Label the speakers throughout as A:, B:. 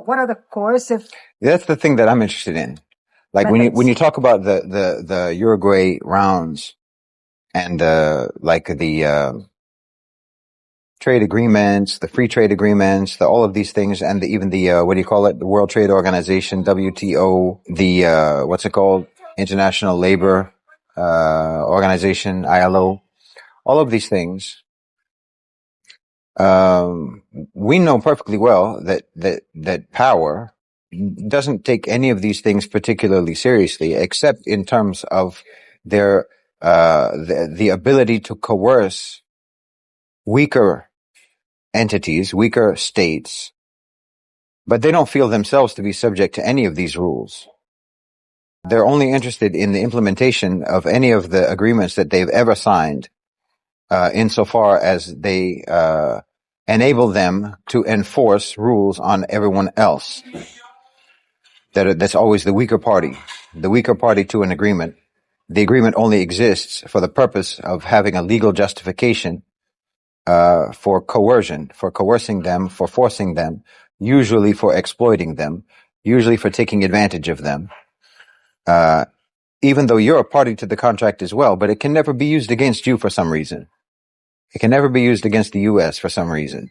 A: what are the coercive
B: That's the thing that I'm interested in. Like
A: methods?
B: when you talk about the Uruguay rounds and the trade agreements, the free trade agreements, all of these things, and even the what do you call it? The World Trade Organization, WTO, the what's it called? International Labor Organization, ILO. All of these things, we know perfectly well that power doesn't take any of these things particularly seriously, except in terms of their the ability to coerce weaker entities, weaker states, but they don't feel themselves to be subject to any of these rules. They're only interested in the implementation of any of the agreements that they've ever signed, insofar as they enable them to enforce rules on everyone else. That's always the weaker party to an agreement. The agreement only exists for the purpose of having a legal justification for coercion, for coercing them, for forcing them, usually for exploiting them, usually for taking advantage of them. Even though you're a party to the contract as well, but it can never be used against you for some reason. It can never be used against the U.S. for some reason.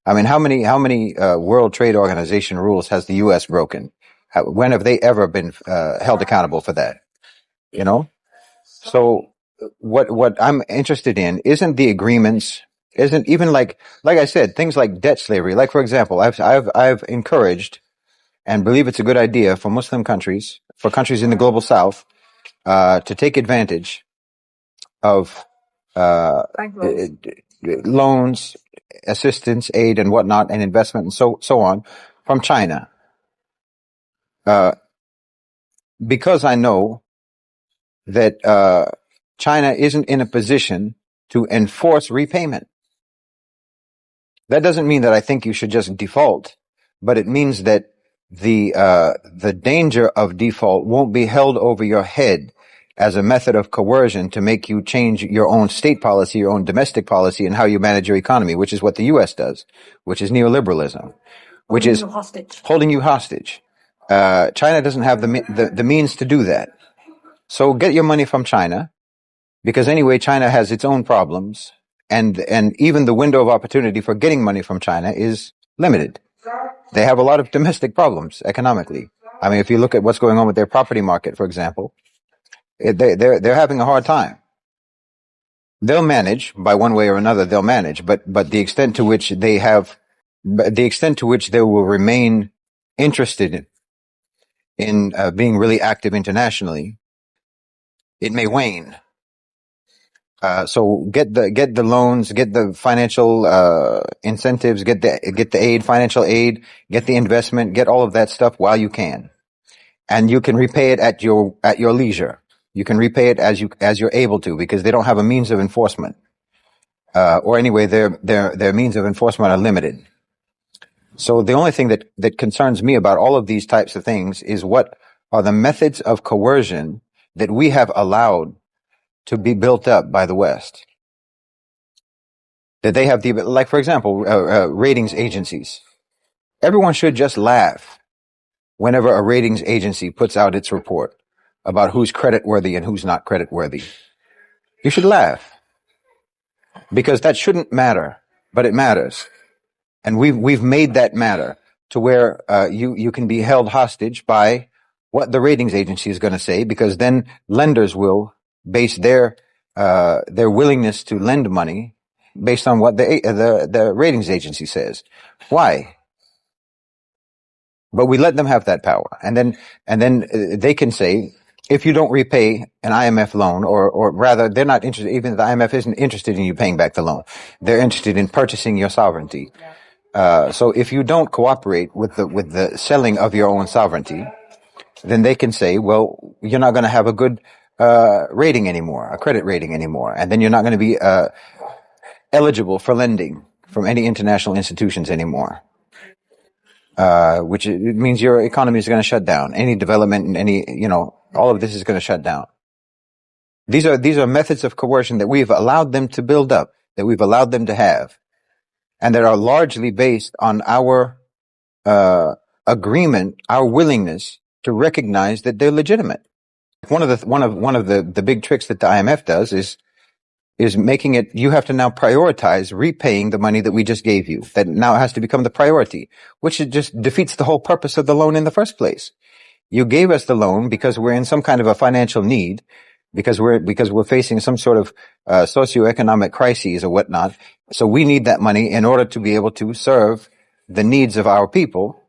B: I mean, how many World Trade Organization rules has the U.S. broken? When have they ever been held accountable for that? You know? So what I'm interested in isn't the agreements, isn't even like I said, things like debt slavery. Like, for example, I've encouraged and believe it's a good idea for Muslim countries, for countries in the global south, to take advantage of
A: bank loans,
B: loans, assistance, aid, and whatnot, and investment, and so on, from China, because I know that China isn't in a position to enforce repayment. That doesn't mean that I think you should just default, but it means that the danger of default won't be held over your head as a method of coercion to make you change your own state policy, your own domestic policy, and how you manage your economy, which is what the U.S. does, which is neoliberalism, which is holding you hostage. China doesn't have the means to do that. So get your money from China, because anyway, China has its own problems, and even the window of opportunity for getting money from China is limited. They have a lot of domestic problems economically. I mean, if you look at what's going on with their property market, for example, they're having a hard time. They'll manage by one way or another. They'll manage, but the extent to which they will remain interested in being really active internationally, it may wane. So get the loans, get the financial incentives, get the aid, financial aid, get the investment, get all of that stuff while you can, and you can repay it at your leisure. You can repay it as you're able to, because they don't have a means of enforcement, or anyway, their means of enforcement are limited. So the only thing that concerns me about all of these types of things is what are the methods of coercion that we have allowed to be built up by the West. That they have like, for example, ratings agencies. Everyone should just laugh whenever a ratings agency puts out its report about who's creditworthy and who's not creditworthy. You should laugh, because that shouldn't matter, but it matters. And we've made that matter to where you can be held hostage by what the ratings agency is going to say, because then lenders will base their willingness to lend money based on what the ratings agency says. Why? But we let them have that power, and then they can say, if you don't repay an IMF loan, or rather, they're not interested. Even the IMF isn't interested in you paying back the loan. They're interested in purchasing your sovereignty. So if you don't cooperate with the selling of your own sovereignty, then they can say, well, you're not going to have a good rating anymore, a credit rating anymore, and then you're not going to be eligible for lending from any international institutions anymore. Which it means your economy is going to shut down. Any development and all of this is going to shut down. These are methods of coercion that we've allowed them to build up, that we've allowed them to have, and that are largely based on our agreement, our willingness to recognize that they're legitimate. One of the big tricks that the IMF does is making it, you have to now prioritize repaying the money that we just gave you. That now has to become the priority, which it just defeats the whole purpose of the loan in the first place. You gave us the loan because we're in some kind of a financial need, because we're facing some sort of socioeconomic crises or whatnot. So we need that money in order to be able to serve the needs of our people,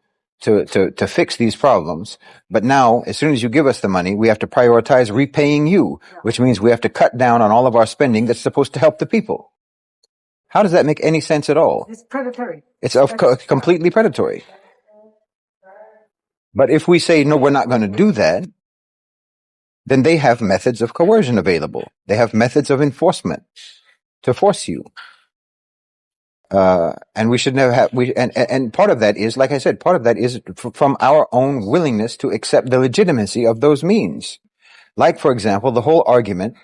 B: to fix these problems. But now, as soon as you give us the money, we have to prioritize repaying you, which means we have to cut down on all of our spending that's supposed to help the people. How does that make any sense at all?
A: It's predatory.
B: It's completely predatory. But if we say, no, we're not going to do that, then they have methods of coercion available. They have methods of enforcement to force you. And we should never have, and part of that is, like I said, part of that is from our own willingness to accept the legitimacy of those means. Like, for example, the whole argument,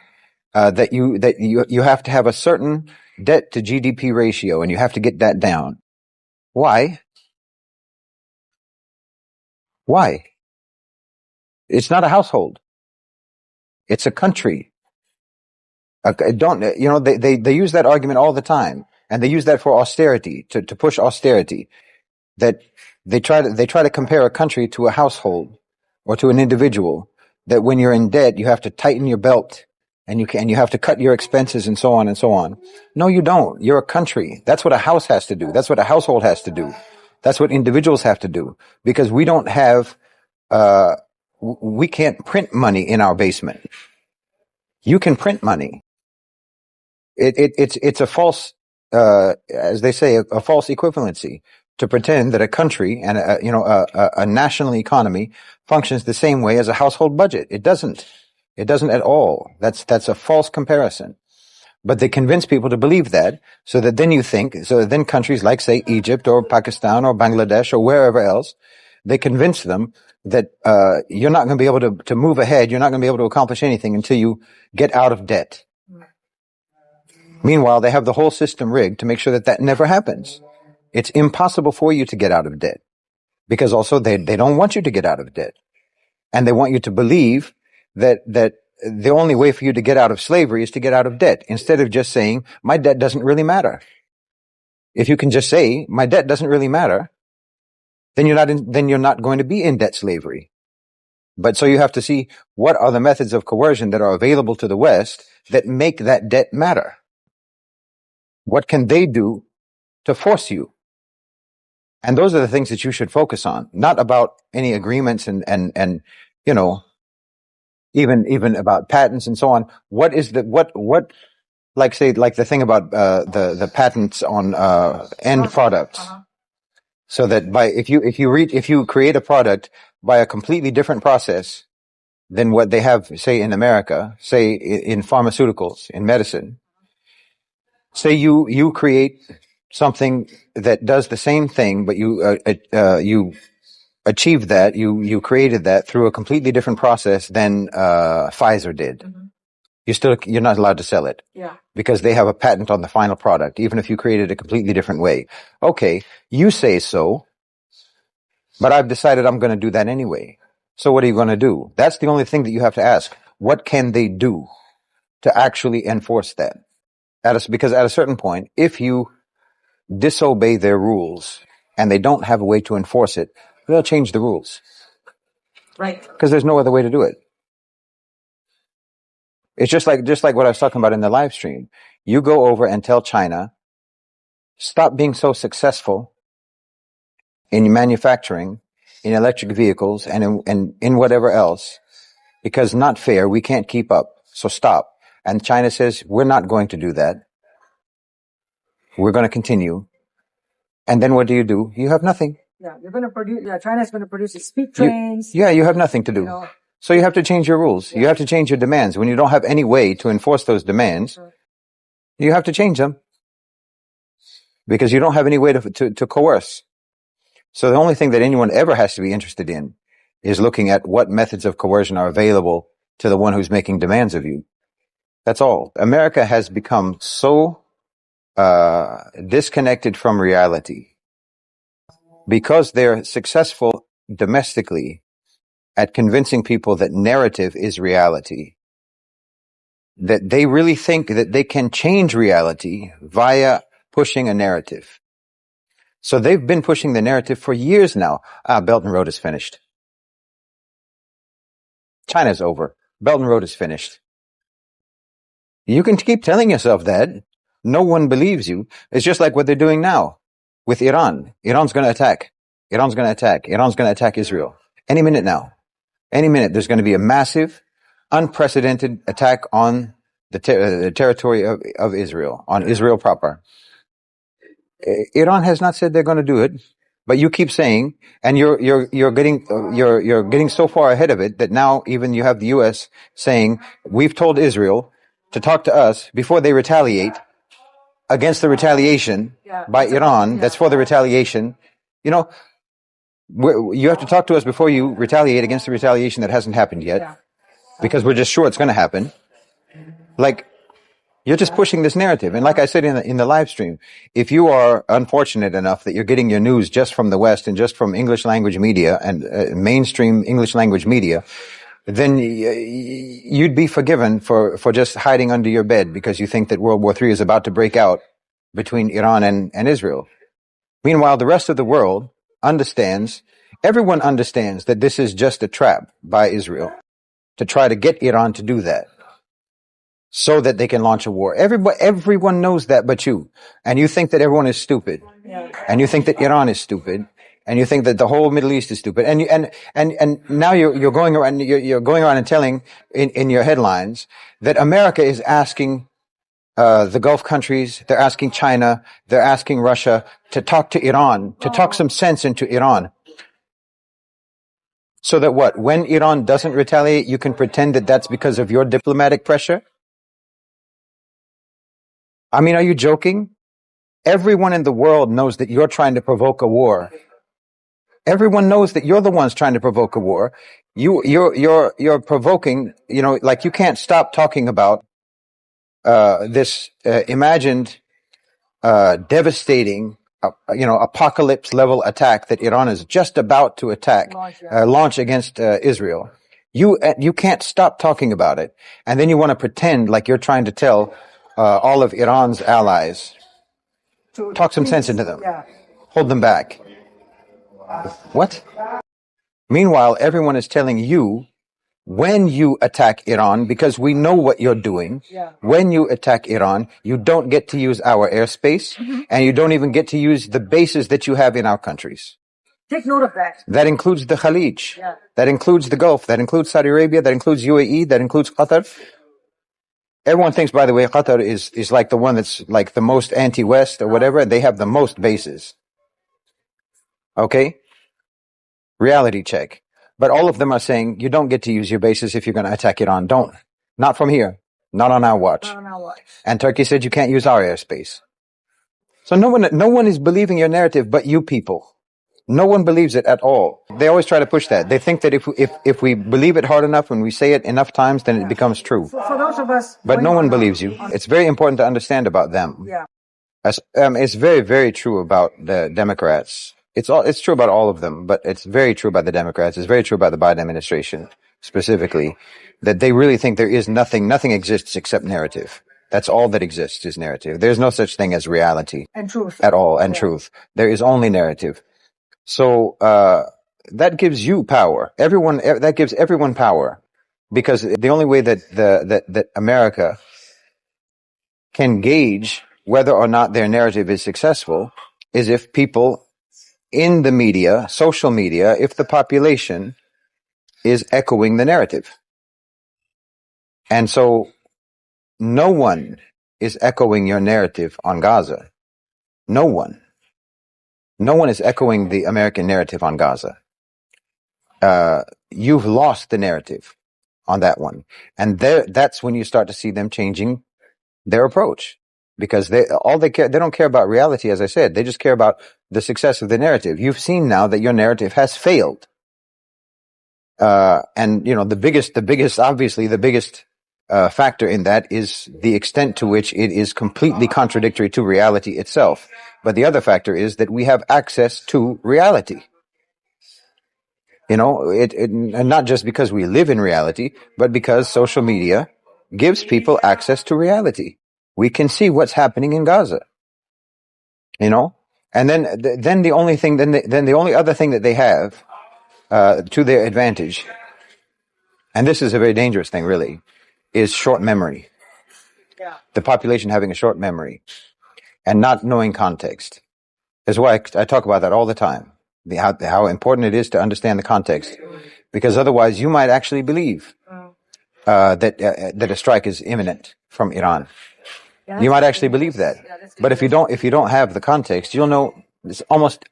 B: that you have to have a certain debt to GDP ratio and you have to get that down. Why? Why? It's not a household. It's a country. They use that argument all the time, and they use that for austerity, to push austerity. That they try to compare a country to a household or to an individual. That when you're in debt, you have to tighten your belt and you have to cut your expenses and so on and so on. No, you don't. You're a country. That's what a house has to do. That's what a household has to do. That's what individuals have to do, because we don't have. We can't print money in our basement. You can print money. It's a false, as they say, a false equivalency to pretend that a country and a national economy functions the same way as a household budget. It doesn't. It doesn't at all. That's a false comparison. But they convince people to believe that, so that then countries like, say, Egypt or Pakistan or Bangladesh or wherever else, they convince them that you're not going to be able to move ahead. You're not going to be able to accomplish anything until you get out of debt. Meanwhile, they have the whole system rigged to make sure that never happens. It's impossible for you to get out of debt, because also they don't want you to get out of debt. And they want you to believe that the only way for you to get out of slavery is to get out of debt, instead of just saying, my debt doesn't really matter. If you can just say, my debt doesn't really matter, then you're not going to be in debt slavery. But so you have to see, what are the methods of coercion that are available to the West that make that debt matter? What can they do to force you? And those are the things that you should focus on, not about any agreements and even about patents and so on. What is like the thing about the patents on end products, so that if you create a product by a completely different process than what they have, say, in America, say in pharmaceuticals, in medicine, say you create something that does the same thing, but you achieved that, you created that through a completely different process than Pfizer did. Mm-hmm. You're not allowed to sell it. Yeah. Because they have a patent on the final product, even if you created a completely different way. Okay, you say so, but I've decided I'm going to do that anyway. So what are you going to do? That's the only thing that you have to ask. What can they do to actually enforce that? Because at a certain point, if you disobey their rules and they don't have a way to enforce it, they'll change the rules. Right. Because there's no other way to do it. It's just like what I was talking about in the live stream. You go over and tell China, stop being so successful in manufacturing, in electric vehicles, and in whatever else, because not fair, we can't keep up. So stop. And China says, we're not going to do that. We're going to continue. And then what do? You have nothing. Yeah, you're going to produce. Yeah, China's going to produce speed trains. You have nothing to do. So you have to change your rules. Yeah. You have to change your demands. When you don't have any way to enforce those demands, you have to change them, because you don't have any way to coerce. So the only thing that anyone ever has to be interested in is looking at what methods of coercion are available to the one who's making demands of you. That's all. America has become so disconnected from reality because they're successful domestically at convincing people that narrative is reality, that they really think that they can change reality via pushing a narrative. So they've been pushing the narrative for years now. Belt and Road is finished. China's over. Belt and Road is finished. You can keep telling yourself that. No one believes you. It's just like what they're doing now with Iran. Iran's going to attack. Iran's going to attack. Iran's going to attack Israel. Any minute now. Any minute there's going to be a massive, unprecedented attack on the territory of Israel, on Israel proper. Iran has not said they're going to do it, but you keep saying, and you're getting so far ahead of it that now even you have the U.S. saying, we've told Israel to talk to us before they retaliate against the retaliation by Iran. That's for the retaliation. You know, you have to talk to us before you retaliate against the retaliation that hasn't happened yet, because we're just sure it's going to happen. Like, you're just pushing this narrative. And like I said in the live stream, if you are unfortunate enough that you're getting your news just from the West and just from English language media and mainstream English language media, then you'd be forgiven for just hiding under your bed because you think that World War III is about to break out between Iran and Israel. Meanwhile, the rest of the world understands, everyone understands that this is just a trap by Israel to try to get Iran to do that, so that they can launch a war. Everyone knows that but you. And you think that everyone is stupid. And you think that Iran is stupid. And you think that the whole Middle East is stupid. And now you're going around, you're going around and telling in your headlines that America is asking the Gulf countries, they're asking China, they're asking Russia to talk to Iran, to talk some sense into Iran. So that what? When Iran doesn't retaliate, you can pretend that that's because of your diplomatic pressure? I mean, are you joking? Everyone in the world knows that you're trying to provoke a war. Everyone knows that you're the ones trying to provoke a war. You're provoking, you know, like you can't stop talking about this imagined devastating, apocalypse level attack that Iran is just about to launch against Israel. You can't stop talking about it, and then you want to pretend like you're trying to tell all of Iran's allies, talk some sense into them, hold them back. What? Meanwhile, everyone is telling you, when you attack Iran, because we know what you're doing, when you attack Iran, you don't get to use our airspace, and you don't even get to use the bases that you have in our countries.
A: Take note of that.
B: That includes the Khalij. That includes the Gulf. That includes Saudi Arabia. That includes UAE. That includes Qatar. Everyone thinks, by the way, Qatar is like the one that's like the most anti-West or whatever. They have the most bases. Okay? Reality check. But all of them are saying, you don't get to use your bases if you're going to attack Iran. Don't. Not from here. Not on our watch. And Turkey said you can't use our airspace. So no one is believing your narrative but you people. No one believes it at all. They always try to push that. They think that if we believe it hard enough and we say it enough times, then it becomes true.
A: For those of us,
B: but no one believes you. It's very important to understand about them. It's very, very true about the Democrats. It's true about all of them, but it's very true about the Democrats. It's very true about the Biden administration specifically, that they really think there is nothing exists except narrative. That's all that exists is narrative. There's no such thing as reality
A: and truth
B: at all, and truth. There is only narrative. So that gives you power. That gives everyone power, because the only way that America can gauge whether or not their narrative is successful is if people in the media, social media, if the population is echoing the narrative. And so no one is echoing your narrative on Gaza. No one. No one is echoing the American narrative on Gaza. You've lost the narrative on that one. And that's when you start to see them changing their approach. Because they don't care about reality, as I said. They just care about the success of the narrative. You've seen now that your narrative has failed. And, you know, the biggest factor in that is the extent to which it is completely contradictory to reality itself. But the other factor is that we have access to reality. You know, and not just because we live in reality, but because social media gives people access to reality. We can see what's happening in Gaza. You know, and then the only thing, then the only other thing that they have to their advantage, and this is a very dangerous thing, really, is short memory.
A: Yeah.
B: The population having a short memory and not knowing context. That's why I talk about that all the time. How important it is to understand the context, because otherwise you might actually believe that a strike is imminent from Iran.
A: Yeah,
B: You might actually believe that, but if you don't have the context, you'll know it's almost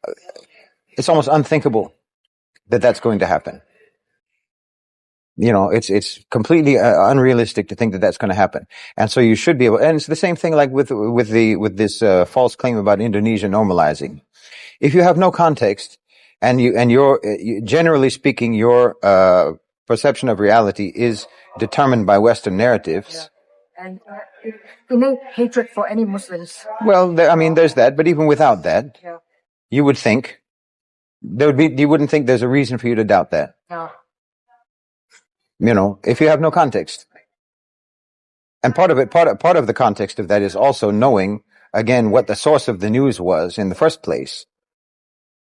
B: unthinkable that that's going to happen. You know, it's completely unrealistic to think that that's going to happen. And so you should be able. And it's the same thing like with this false claim about Indonesia normalizing. If you have no context, and you're generally speaking, your perception of reality is determined by Western narratives.
A: Yeah. And innate hatred for any Muslims.
B: Well, I mean, there's that, but even without that,
A: Yeah.
B: you would think you wouldn't think there's a reason for you to doubt that.
A: Yeah.
B: You know, if you have no context. And part of the context of that is also knowing, again, what the source of the news was in the first place.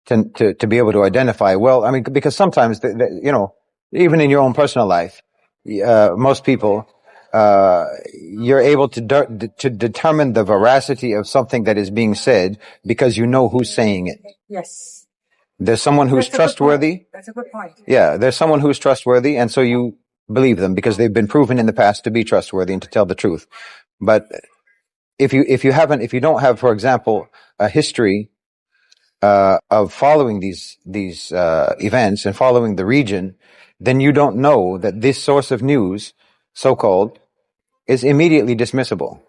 B: To be able to identify, well, I mean, because sometimes, you know, even in your own personal life, most people, you're able to determine the veracity of something that is being said because you know who's saying it.
A: Yes.
B: There's someone who's trustworthy.
A: That's a good point.
B: Yeah, there's someone who's trustworthy, and so you believe them because they've been proven in the past to be trustworthy and to tell the truth. But if you don't have, for example, a history of following these events and following the region, then you don't know that this source of news, so-called, is immediately dismissible.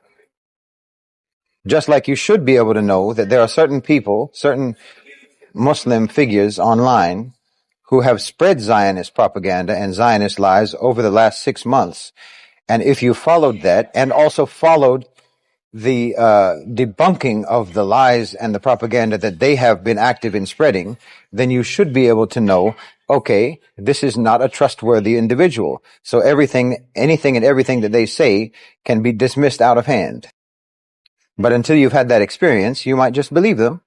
B: Just like you should be able to know that there are certain people, certain Muslim figures online who have spread Zionist propaganda and Zionist lies over the last 6 months. And if you followed that and also followed the debunking of the lies and the propaganda that they have been active in spreading, then you should be able to know, okay, this is not a trustworthy individual. So anything and everything that they say can be dismissed out of hand. But until you've had that experience, you might just believe them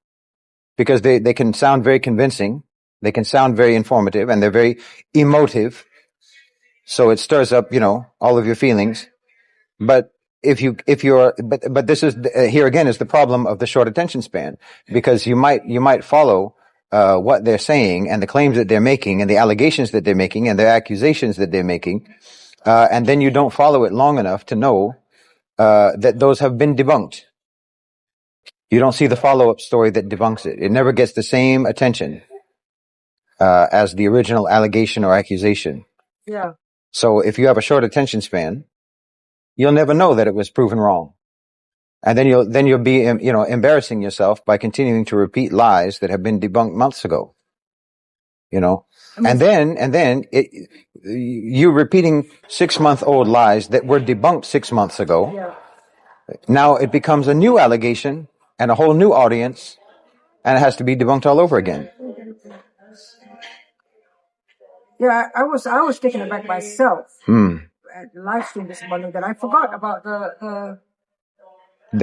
B: because they can sound very convincing. They can sound very informative, and they're very emotive. So it stirs up, you know, all of your feelings. But but this is here again is the problem of the short attention span, because you might follow what they're saying and the claims that they're making and the allegations that they're making and the accusations that they're making, and then you don't follow it long enough to know that those have been debunked. You don't see the follow-up story that debunks it. It never gets the same attention as the original allegation or accusation.
A: Yeah.
B: So if you have a short attention span, you'll never know that it was proven wrong. And then you'll be, you know, embarrassing yourself by continuing to repeat lies that have been debunked months ago. You know, and then you repeating 6-month-old lies that were debunked 6 months ago.
A: Yeah.
B: Now it becomes a new allegation and a whole new audience, and it has to be debunked all over again.
A: Yeah, I was taken aback myself at the live stream this morning that I forgot about
B: the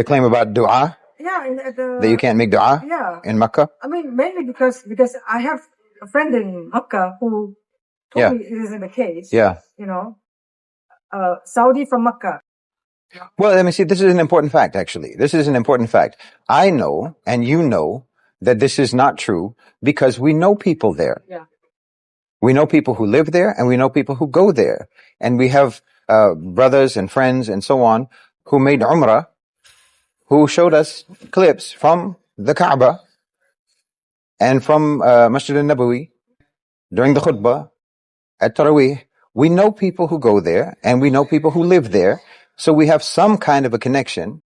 B: claim about dua,
A: that
B: you can't make dua in Makkah.
A: I mean, mainly because I have a friend in Makkah who told me it isn't the case.
B: Yeah.
A: You know, Saudi from Makkah.
B: Well, let me see. This is an important fact, actually. This is an important fact. I know, and you know, that this is not true because we know people there.
A: Yeah.
B: We know people who live there, and we know people who go there. And we have brothers and friends and so on who made Umrah, who showed us clips from the Kaaba and from Masjid al-Nabawi during the khutbah at Taraweeh. We know people who go there, and we know people who live there. So we have some kind of a connection,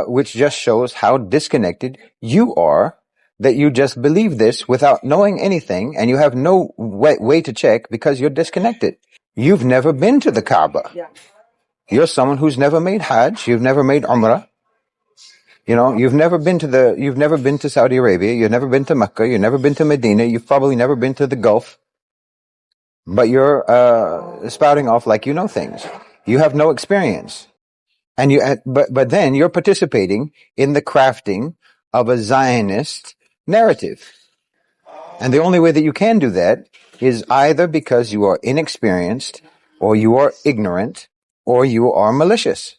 B: which just shows how disconnected you are, that you just believe this without knowing anything, and you have no way to check because you're disconnected. You've never been to the Kaaba.
A: Yeah.
B: You're someone who's never made Hajj. You've never made Umrah. You've never been to Saudi Arabia. You've never been to Mecca. You've never been to Medina. You've probably never been to the Gulf. But you're spouting off like you know things. You have no experience. And but then you're participating in the crafting of a Zionist narrative. And the only way that you can do that is either because you are inexperienced, or you are ignorant, or you are malicious.